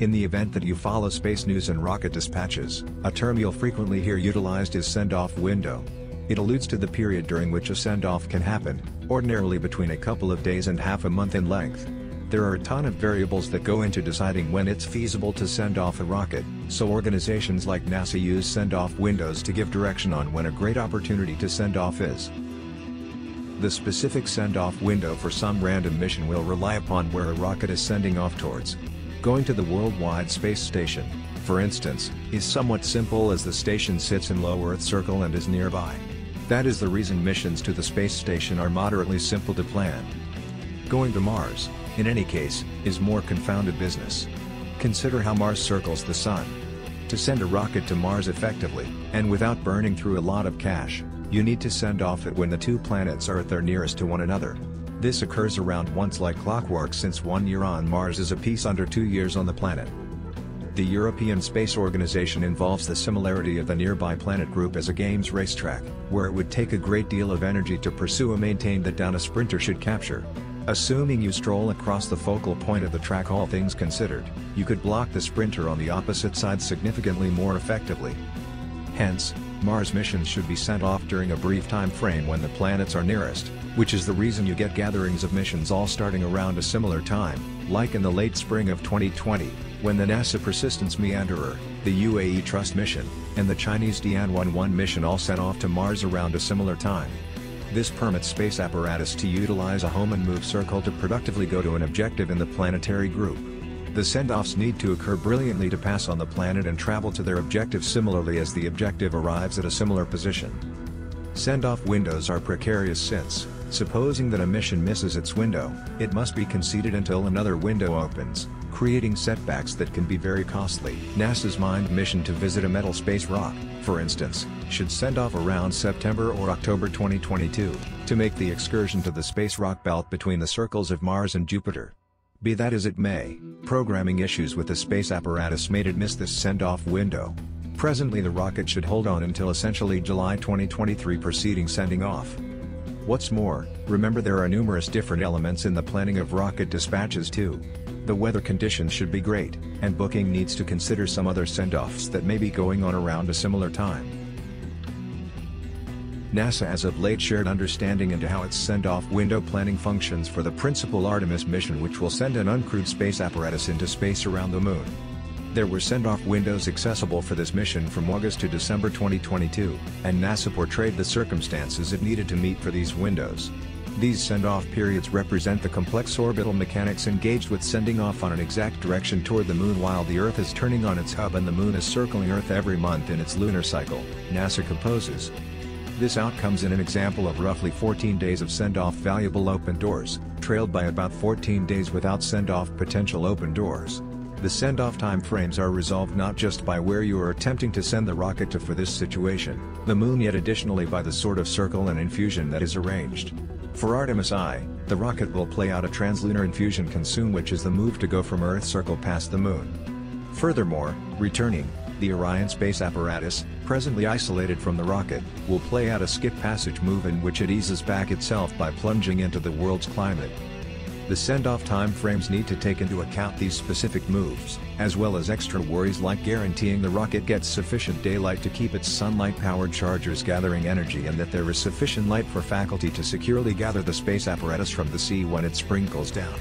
In the event that you follow space news and rocket dispatches, a term you'll frequently hear utilized is send-off window. It alludes to the period during which a send-off can happen, ordinarily between a couple of days and half a month in length. There are a ton of variables that go into deciding when it's feasible to send off a rocket, so organizations like NASA use send-off windows to give direction on when a great opportunity to send off is. The specific send-off window for some random mission will rely upon where a rocket is sending off towards. Going to the Worldwide Space Station, for instance, is somewhat simple as the station sits in low Earth circle and is nearby. That is the reason missions to the space station are moderately simple to plan. Going to Mars, in any case, is more confounded business. Consider how Mars circles the Sun. To send a rocket to Mars effectively, and without burning through a lot of cash, you need to send off it when the two planets are at their nearest to one another. This occurs around once like clockwork, since 1 year on Mars is a piece under 2 years on the planet. The European Space Organization involves the similarity of the nearby planet group as a game's racetrack, where it would take a great deal of energy to pursue and maintain the down a sprinter should capture. Assuming you stroll across the focal point of the track, all things considered, you could block the sprinter on the opposite side significantly more effectively. Hence, Mars missions should be sent off during a brief time frame when the planets are nearest, which is the reason you get gatherings of missions all starting around a similar time, like in the late spring of 2020, when the NASA Persistence Meanderer, the UAE Trust mission, and the Chinese Tianwen-1 mission all set off to Mars around a similar time. This permits space apparatus to utilize a home and move circle to productively go to an objective in the planetary group. The send-offs need to occur brilliantly to pass on the planet and travel to their objective similarly as the objective arrives at a similar position. Send-off windows are precarious since, supposing that a mission misses its window, it must be conceded until another window opens, creating setbacks that can be very costly. NASA's manned mission to visit a metal space rock, for instance, should send off around September or October 2022, to make the excursion to the space rock belt between the circles of Mars and Jupiter. Be that as it may, programming issues with the space apparatus made it miss this send-off window. Presently the rocket should hold on until essentially July 2023 preceding sending off. What's more, remember there are numerous different elements in the planning of rocket dispatches too. The weather conditions should be great, and booking needs to consider some other send-offs that may be going on around a similar time. NASA has of late shared understanding into how its send-off window planning functions for the principal Artemis mission, which will send an uncrewed space apparatus into space around the Moon. There were send-off windows accessible for this mission from August to December 2022, and NASA portrayed the circumstances it needed to meet for these windows. These send-off periods represent the complex orbital mechanics engaged with sending off on an exact direction toward the Moon while the Earth is turning on its hub and the Moon is circling Earth every month in its lunar cycle, NASA composes. This outcomes in an example of roughly 14 days of send-off valuable open doors, trailed by about 14 days without send-off potential open doors. The send-off time frames are resolved not just by where you are attempting to send the rocket to for this situation, the Moon, yet additionally by the sort of circle and infusion that is arranged. For Artemis I, the rocket will play out a translunar infusion consume, which is the move to go from Earth's circle past the Moon. Furthermore, returning, the Orion space apparatus, presently isolated from the rocket, will play out a skip passage move in which it eases back itself by plunging into the world's climate. The send-off time frames need to take into account these specific moves, as well as extra worries like guaranteeing the rocket gets sufficient daylight to keep its sunlight-powered chargers gathering energy, and that there is sufficient light for faculty to securely gather the space apparatus from the sea when it sprinkles down.